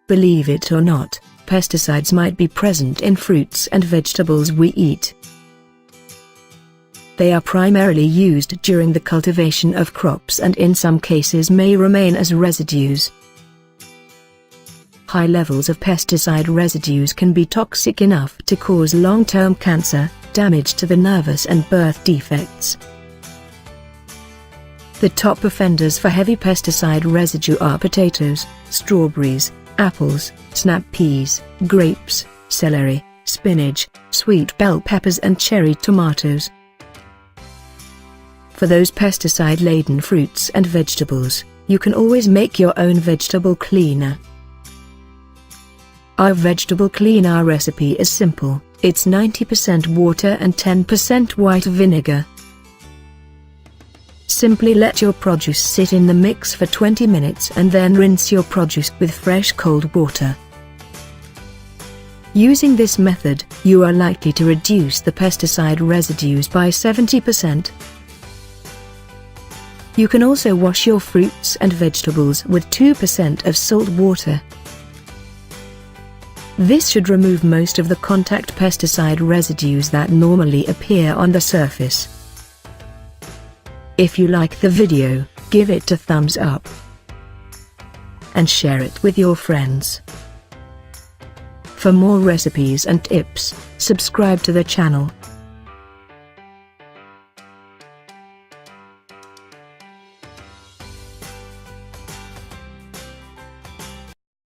Believe it or not, pesticides might be present in fruits and vegetables we eat. They are primarily used during the cultivation of crops and in some cases may remain as residues. High levels of pesticide residues can be toxic enough to cause long-term cancer, damage to the nervous and birth defects. The top offenders for heavy pesticide residue are potatoes, strawberries, apples, snap peas, grapes, celery, spinach, sweet bell peppers and cherry tomatoes. For those pesticide-laden fruits and vegetables, you can always make your own vegetable cleaner. Our vegetable cleaner recipe is simple. It's 90% water and 10% white vinegar. Simply let your produce sit in the mix for 20 minutes and then rinse your produce with fresh cold water. Using this method, you are likely to reduce the pesticide residues by 70%. You can also wash your fruits and vegetables with 2% of salt water. This should remove most of the contact pesticide residues that normally appear on the surface. If you like the video, give it a thumbs up and share it with your friends. For more recipes and tips, subscribe to the channel.